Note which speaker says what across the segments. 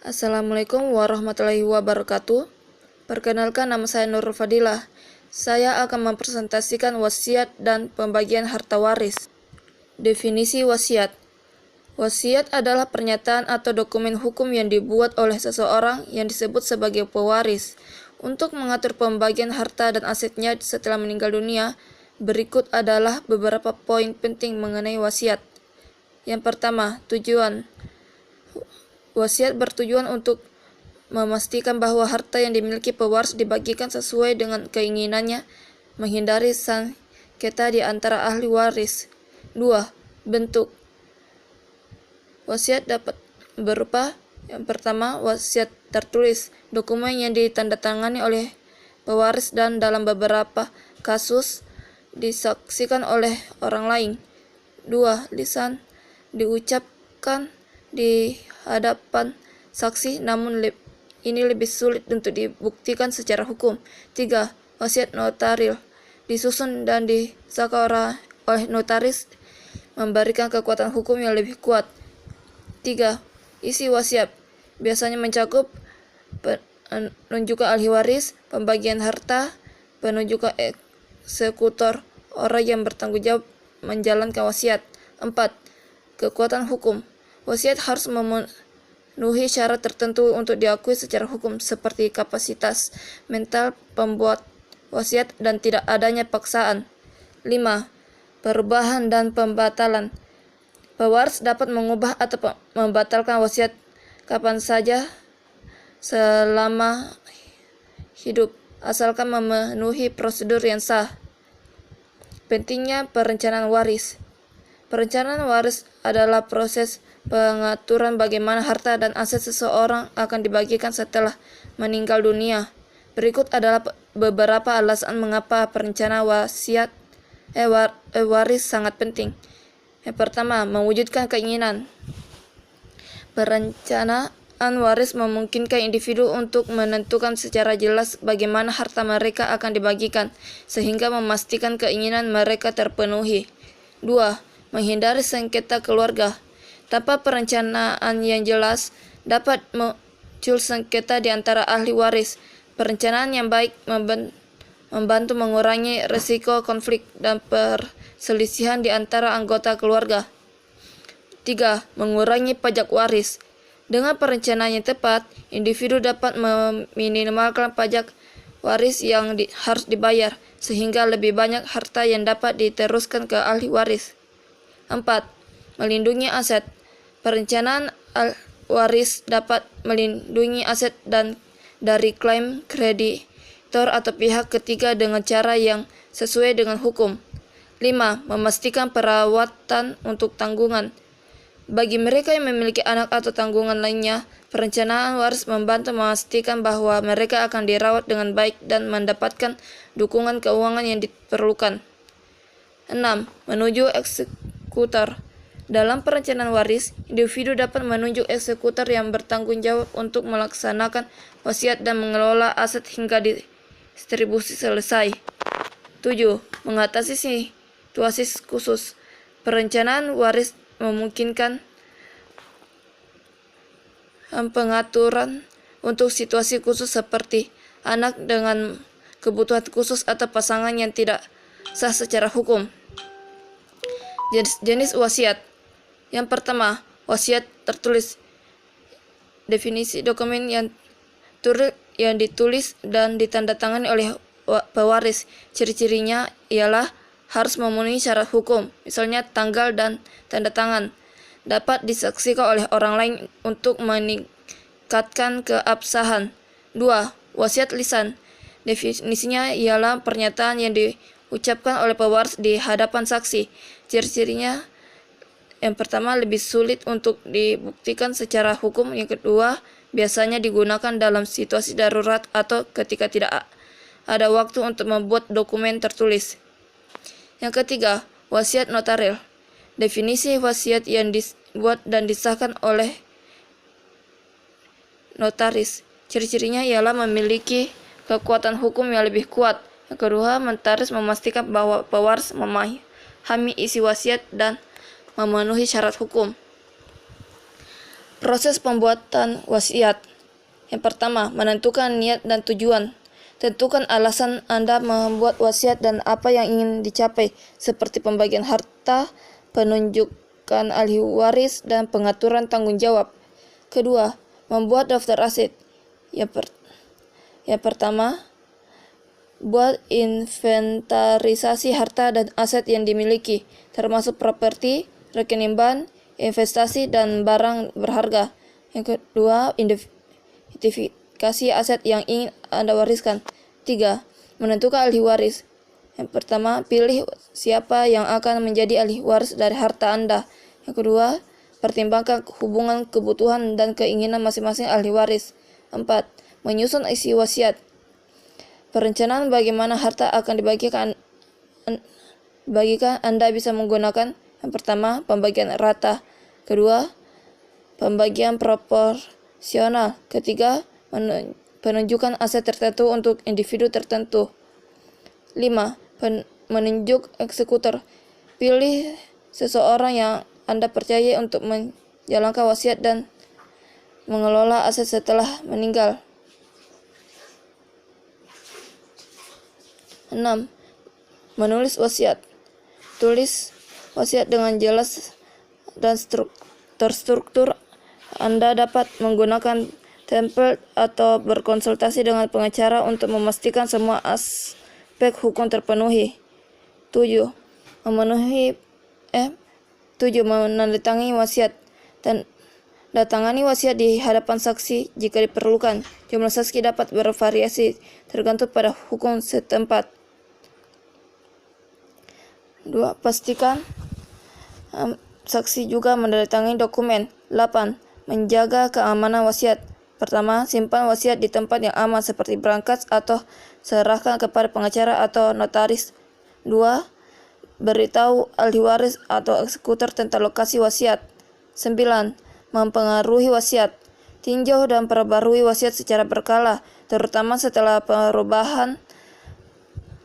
Speaker 1: Assalamualaikum warahmatullahi wabarakatuh. Perkenalkan, nama saya Nurul Fadilah. Saya akan mempresentasikan wasiat dan pembagian harta waris. Definisi wasiat. Wasiat adalah pernyataan atau dokumen hukum yang dibuat oleh seseorang yang disebut sebagai pewaris untuk mengatur pembagian harta dan asetnya setelah meninggal dunia. Berikut adalah beberapa poin penting mengenai wasiat. Yang pertama, tujuan. Wasiat bertujuan untuk memastikan bahwa harta yang dimiliki pewaris dibagikan sesuai dengan keinginannya, menghindari sengketa di antara ahli waris. 2. Bentuk. Wasiat dapat berupa: yang pertama, wasiat tertulis, dokumen yang ditandatangani oleh pewaris dan dalam beberapa kasus disaksikan oleh orang lain. 2. Lisan, diucapkan di hadapan saksi, namun ini lebih sulit untuk dibuktikan secara hukum. 3. Wasiat notaril, disusun dan disahkan oleh notaris, memberikan kekuatan hukum yang lebih kuat. 3. Isi wasiat biasanya mencakup penunjukan ahli waris, pembagian harta, penunjukan eksekutor, orang yang bertanggung jawab menjalankan wasiat. 4. Kekuatan hukum. Wasiat harus memenuhi syarat tertentu untuk diakui secara hukum, seperti kapasitas mental pembuat wasiat dan tidak adanya paksaan. 5. Perubahan dan pembatalan. Pewaris dapat mengubah atau membatalkan wasiat kapan saja selama hidup, asalkan memenuhi prosedur yang sah. Pentingnya perencanaan waris. Perencanaan waris adalah proses pengaturan bagaimana harta dan aset seseorang akan dibagikan setelah meninggal dunia. Berikut adalah beberapa alasan mengapa perencanaan waris sangat penting. Yang pertama, mewujudkan keinginan. Perencanaan waris memungkinkan individu untuk menentukan secara jelas bagaimana harta mereka akan dibagikan, sehingga memastikan keinginan mereka terpenuhi. 2. Menghindari sengketa keluarga. Tanpa perencanaan yang jelas, dapat muncul sengketa di antara ahli waris. Perencanaan yang baik membantu mengurangi risiko konflik dan perselisihan di antara anggota keluarga. 3. Mengurangi pajak waris. Dengan perencanaan yang tepat, individu dapat meminimalkan pajak waris yang harus dibayar, sehingga lebih banyak harta yang dapat diteruskan ke ahli waris. 4. Melindungi aset. Perencanaan waris dapat melindungi aset dan dari klaim kreditor atau pihak ketiga dengan cara yang sesuai dengan hukum. 5. Memastikan perawatan untuk tanggungan. Bagi mereka yang memiliki anak atau tanggungan lainnya, perencanaan waris membantu memastikan bahwa mereka akan dirawat dengan baik dan mendapatkan dukungan keuangan yang diperlukan. 6. Menuju eksekutor. Dalam perencanaan waris, individu dapat menunjuk eksekutor yang bertanggung jawab untuk melaksanakan wasiat dan mengelola aset hingga distribusi selesai. 7. Mengatasi situasi khusus. Perencanaan waris memungkinkan pengaturan untuk situasi khusus seperti anak dengan kebutuhan khusus atau pasangan yang tidak sah secara hukum. Jenis wasiat. Yang pertama, wasiat tertulis. Definisi dokumen yang ditulis dan ditandatangani oleh pewaris. Ciri-cirinya ialah harus memenuhi syarat hukum, misalnya tanggal dan tanda tangan. Dapat disaksikan oleh orang lain untuk meningkatkan keabsahan. 2. Wasiat lisan. Definisinya ialah pernyataan yang diucapkan oleh pewaris di hadapan saksi. Ciri-cirinya: yang pertama, lebih sulit untuk dibuktikan secara hukum. Yang kedua, biasanya digunakan dalam situasi darurat atau ketika tidak ada waktu untuk membuat dokumen tertulis. Yang ketiga, wasiat notaril. Definisi wasiat yang dibuat dan disahkan oleh notaris. Ciri-cirinya ialah memiliki kekuatan hukum yang lebih kuat. Yang kedua, notaris memastikan bahwa pewaris memahami isi wasiat dan memenuhi syarat hukum. Proses pembuatan wasiat. Yang pertama, menentukan niat dan tujuan. Tentukan alasan Anda membuat wasiat dan apa yang ingin dicapai, seperti pembagian harta, penunjukan ahli waris, dan pengaturan tanggung jawab. Kedua, membuat daftar aset. Yang pertama, buat inventarisasi harta dan aset yang dimiliki, termasuk properti, rekening bank, investasi, dan barang berharga. Yang kedua, identifikasi aset yang ingin Anda wariskan. 3. Menentukan ahli waris. Yang pertama, pilih siapa yang akan menjadi ahli waris dari harta Anda. Yang kedua, pertimbangkan hubungan kebutuhan dan keinginan masing-masing ahli waris. 4. Menyusun isi wasiat. Perencanaan bagaimana harta akan dibagikan Anda bisa menggunakan: yang pertama, pembagian rata. Kedua, pembagian proporsional. Ketiga, penunjukan aset tertentu untuk individu tertentu. 5. Menunjuk eksekutor. Pilih seseorang yang Anda percaya untuk menjalankan wasiat dan mengelola aset setelah meninggal. 6. Menulis wasiat. Tulis wasiat dengan jelas dan terstruktur. Anda dapat menggunakan template atau berkonsultasi dengan pengacara untuk memastikan semua aspek hukum terpenuhi. 7. Menandatangani wasiat dan datangani wasiat di hadapan saksi jika diperlukan. Jumlah saksi dapat bervariasi tergantung pada hukum setempat. 2. Pastikan saksi juga menandatangani dokumen. 8. Menjaga keamanan wasiat. Pertama, simpan wasiat di tempat yang aman seperti berangkas atau serahkan kepada pengacara atau notaris. 2. Beritahu ahli waris atau eksekutor tentang lokasi wasiat. 9. Mempengaruhi wasiat. Tinjau dan perbarui wasiat secara berkala, terutama setelah perubahan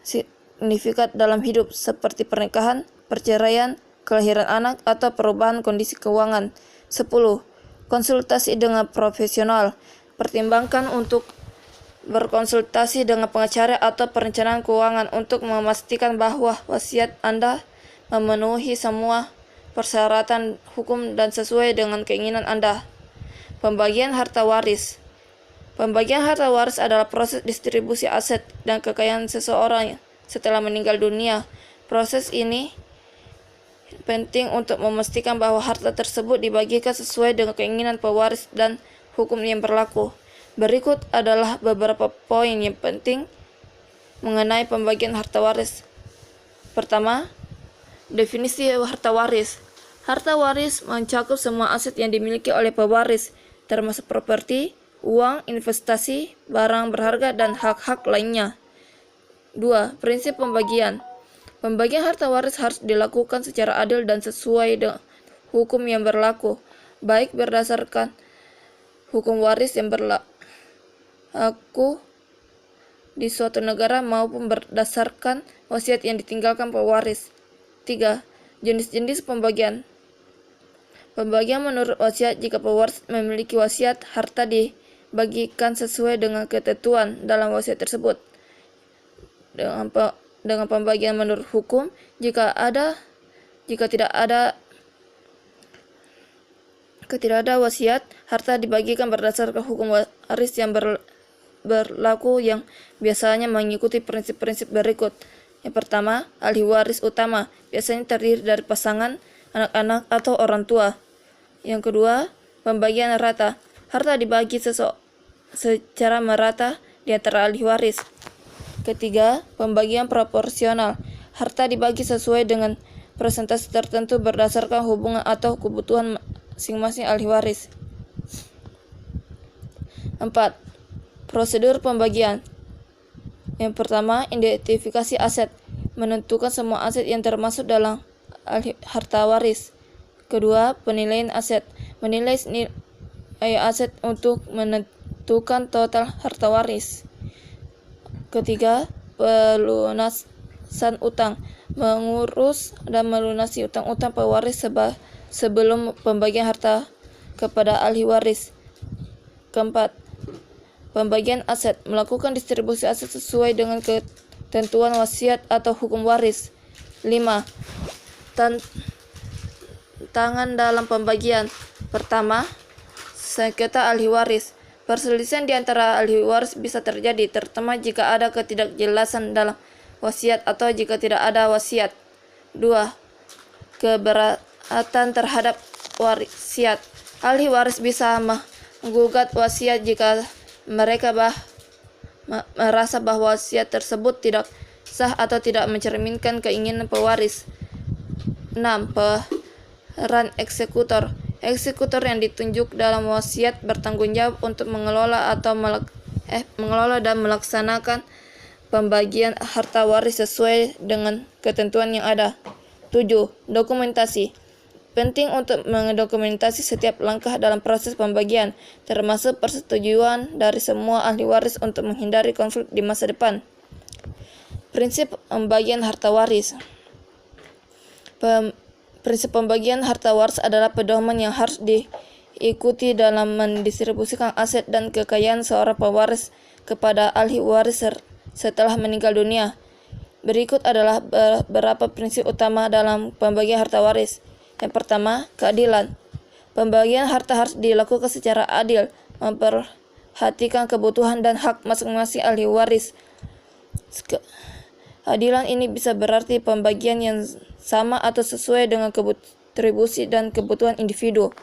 Speaker 1: signifikan dalam hidup seperti pernikahan, perceraian, kelahiran anak, atau perubahan kondisi keuangan. 10. Konsultasi dengan profesional. Pertimbangkan untuk berkonsultasi dengan pengacara atau perencanaan keuangan untuk memastikan bahwa wasiat Anda memenuhi semua persyaratan hukum dan sesuai dengan keinginan Anda. Pembagian harta waris. Pembagian harta waris adalah proses distribusi aset dan kekayaan seseorang setelah meninggal dunia. Proses ini penting untuk memastikan bahwa harta tersebut dibagikan sesuai dengan keinginan pewaris dan hukum yang berlaku. Berikut adalah beberapa poin yang penting mengenai pembagian harta waris. Pertama, definisi harta waris. Harta waris mencakup semua aset yang dimiliki oleh pewaris, termasuk properti, uang, investasi, barang berharga, dan hak-hak lainnya. 2. Prinsip pembagian. Pembagian harta waris harus dilakukan secara adil dan sesuai dengan hukum yang berlaku, baik berdasarkan hukum waris yang berlaku di suatu negara maupun berdasarkan wasiat yang ditinggalkan pewaris. 3. Jenis-jenis pembagian. Pembagian menurut wasiat. Jika pewaris memiliki wasiat, harta dibagikan sesuai dengan ketentuan dalam wasiat tersebut. Dengan pembagian menurut hukum, jika tidak ada wasiat, harta dibagikan berdasarkan hukum waris yang berlaku yang biasanya mengikuti prinsip-prinsip berikut. Yang pertama, ahli waris utama, biasanya terdiri dari pasangan, anak-anak, atau orang tua. Yang kedua, pembagian rata. Harta dibagi secara merata di antara ahli waris. Ketiga, pembagian proporsional. Harta dibagi sesuai dengan persentase tertentu berdasarkan hubungan atau kebutuhan masing-masing ahli waris. 4. Prosedur pembagian. Yang pertama, identifikasi aset. Menentukan semua aset yang termasuk dalam harta waris. Kedua, penilaian aset. Menilai nilai aset untuk menentukan total harta waris. Ketiga, pelunasan utang. Mengurus dan melunasi utang-utang pewaris sebelum pembagian harta kepada ahli waris. Keempat, pembagian aset, melakukan distribusi aset sesuai dengan ketentuan wasiat atau hukum waris. 5. Tantangan dalam pembagian. Pertama, sengketa ahli waris. Perselisihan di antara ahli waris bisa terjadi, terutama jika ada ketidakjelasan dalam wasiat atau jika tidak ada wasiat. 2. Keberatan terhadap wasiat. Ahli waris bisa menggugat wasiat jika mereka merasa bahwa wasiat tersebut tidak sah atau tidak mencerminkan keinginan pewaris. 6. Peran eksekutor. Eksekutor yang ditunjuk dalam wasiat bertanggung jawab untuk mengelola dan melaksanakan pembagian harta waris sesuai dengan ketentuan yang ada. 7. Dokumentasi. Penting untuk mendokumentasi setiap langkah dalam proses pembagian, termasuk persetujuan dari semua ahli waris untuk menghindari konflik di masa depan. Prinsip pembagian harta waris. Prinsip pembagian harta waris adalah pedoman yang harus diikuti dalam mendistribusikan aset dan kekayaan seorang pewaris kepada ahli waris setelah meninggal dunia. Berikut adalah beberapa prinsip utama dalam pembagian harta waris. Yang pertama, keadilan. Pembagian harta harus dilakukan secara adil, memperhatikan kebutuhan dan hak masing-masing ahli waris. Keadilan ini bisa berarti pembagian yang sama atau sesuai dengan kontribusi dan kebutuhan individu.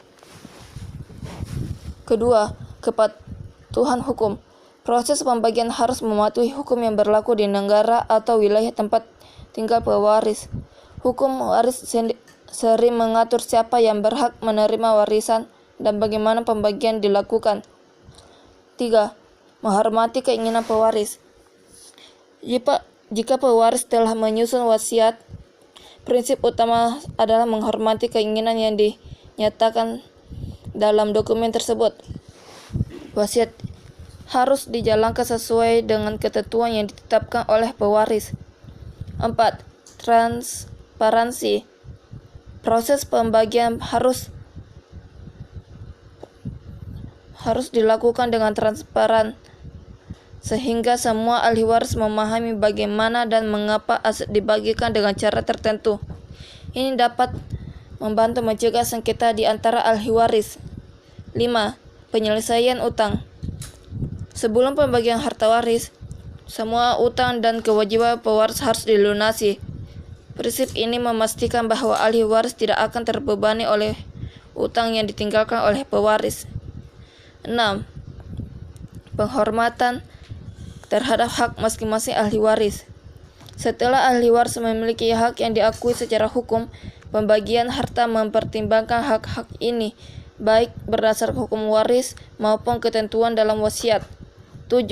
Speaker 1: Kedua, kepatuhan hukum. Proses pembagian harus mematuhi hukum yang berlaku di negara atau wilayah tempat tinggal pewaris. Hukum waris sering mengatur siapa yang berhak menerima warisan dan bagaimana pembagian dilakukan. 3. Menghormati keinginan pewaris. Jika pewaris telah menyusun wasiat, prinsip utama adalah menghormati keinginan yang dinyatakan dalam dokumen tersebut. Wasiat harus dijalankan sesuai dengan ketentuan yang ditetapkan oleh pewaris. 4. Transparansi. Proses pembagian harus dilakukan dengan transparan, sehingga semua ahli waris memahami bagaimana dan mengapa aset dibagikan dengan cara tertentu. Ini dapat membantu mencegah sengketa di antara ahli waris. 5. Penyelesaian utang. Sebelum pembagian harta waris, semua utang dan kewajiban pewaris harus dilunasi. Prinsip ini memastikan bahwa ahli waris tidak akan terbebani oleh utang yang ditinggalkan oleh pewaris. 6. Penghormatan terhadap hak masing-masing ahli waris. Setelah ahli waris memiliki hak yang diakui secara hukum, pembagian harta mempertimbangkan hak-hak ini, baik berdasar hukum waris maupun ketentuan dalam wasiat. 7.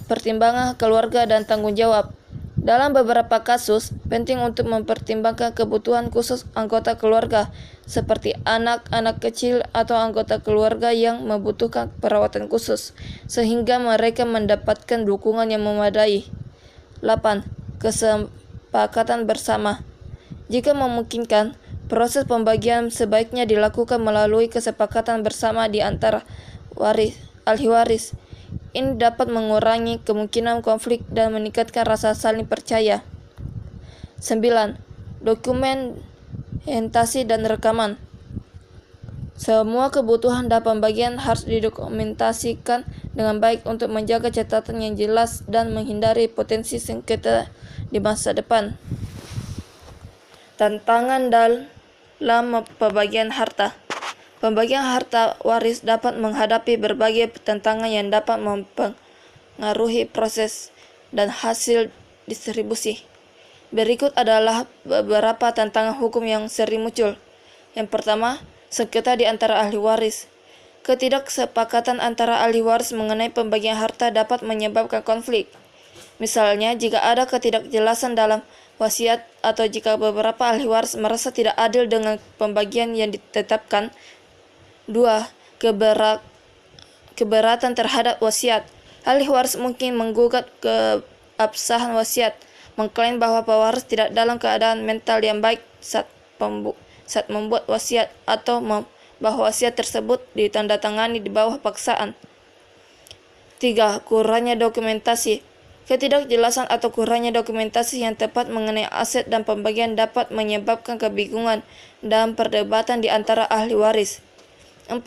Speaker 1: Pertimbangan keluarga dan tanggung jawab. Dalam beberapa kasus, penting untuk mempertimbangkan kebutuhan khusus anggota keluarga, seperti anak-anak kecil atau anggota keluarga yang membutuhkan perawatan khusus, sehingga mereka mendapatkan dukungan yang memadai. 8. Kesepakatan bersama. Jika memungkinkan, proses pembagian sebaiknya dilakukan melalui kesepakatan bersama di antara ahli waris. Ini dapat mengurangi kemungkinan konflik dan meningkatkan rasa saling percaya. 9. Dokumentasi dan rekaman. Semua kebutuhan dan pembagian harus didokumentasikan dengan baik untuk menjaga catatan yang jelas dan menghindari potensi sengketa di masa depan. Tantangan dalam pembagian harta. Pembagian harta waris dapat menghadapi berbagai tantangan yang dapat mempengaruhi proses dan hasil distribusi. Berikut adalah beberapa tantangan hukum yang sering muncul. Yang pertama, sengketa di antara ahli waris. Ketidaksepakatan antara ahli waris mengenai pembagian harta dapat menyebabkan konflik. Misalnya, jika ada ketidakjelasan dalam wasiat atau jika beberapa ahli waris merasa tidak adil dengan pembagian yang ditetapkan. 2. Keberatan terhadap wasiat. Ahli waris mungkin menggugat keabsahan wasiat, mengklaim bahwa pewaris tidak dalam keadaan mental yang baik saat membuat wasiat atau bahwa wasiat tersebut ditandatangani di bawah paksaan. 3. Kurangnya dokumentasi. Ketidakjelasan atau kurangnya dokumentasi yang tepat mengenai aset dan pembagian dapat menyebabkan kebingungan dan perdebatan di antara ahli waris. 4.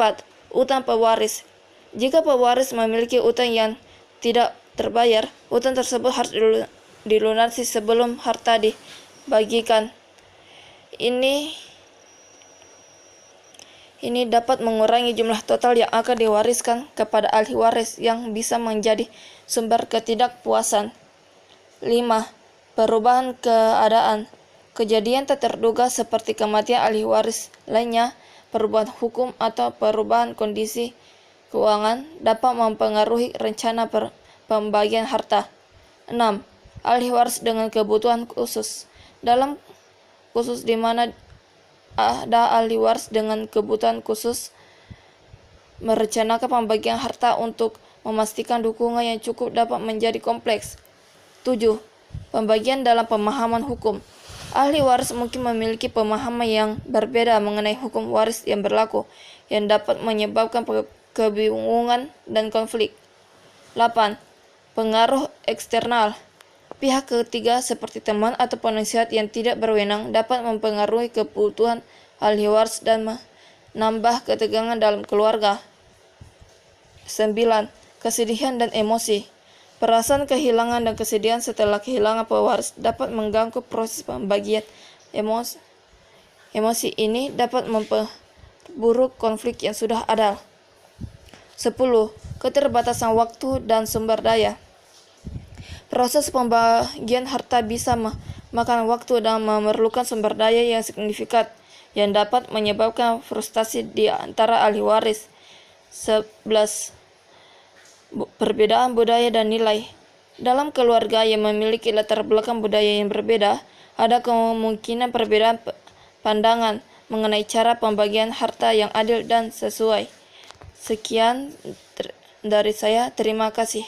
Speaker 1: Utang pewaris. Jika pewaris memiliki utang yang tidak terbayar, utang tersebut harus dilunasi sebelum harta dibagikan. Ini dapat mengurangi jumlah total yang akan diwariskan kepada ahli waris yang bisa menjadi sumber ketidakpuasan. 5. Perubahan keadaan. Kejadian tak terduga seperti kematian ahli waris lainnya, perubahan hukum atau perubahan kondisi keuangan dapat mempengaruhi rencana pembagian harta. 6. Ahli waris dengan kebutuhan khusus. Dalam khusus di mana ada ahli waris dengan kebutuhan khusus merencanakan pembagian harta untuk memastikan dukungan yang cukup dapat menjadi kompleks. 7. Pembagian dalam pemahaman hukum. Ahli waris mungkin memiliki pemahaman yang berbeda mengenai hukum waris yang berlaku, yang dapat menyebabkan kebingungan dan konflik. 8. Pengaruh eksternal. Pihak ketiga seperti teman atau penasihat yang tidak berwenang dapat mempengaruhi kebutuhan ahli waris dan menambah ketegangan dalam keluarga. 9. Kesedihan dan emosi. Perasaan kehilangan dan kesedihan setelah kehilangan pewaris dapat mengganggu proses pembagian. Emosi ini dapat memperburuk konflik yang sudah ada. 10. Keterbatasan waktu dan sumber daya. Proses pembagian harta bisa memakan waktu dan memerlukan sumber daya yang signifikan, yang dapat menyebabkan frustasi di antara ahli waris. 11. Perbedaan budaya dan nilai. Dalam keluarga yang memiliki latar belakang budaya yang berbeda, ada kemungkinan perbedaan pandangan mengenai cara pembagian harta yang adil dan sesuai. Sekian dari saya, terima kasih.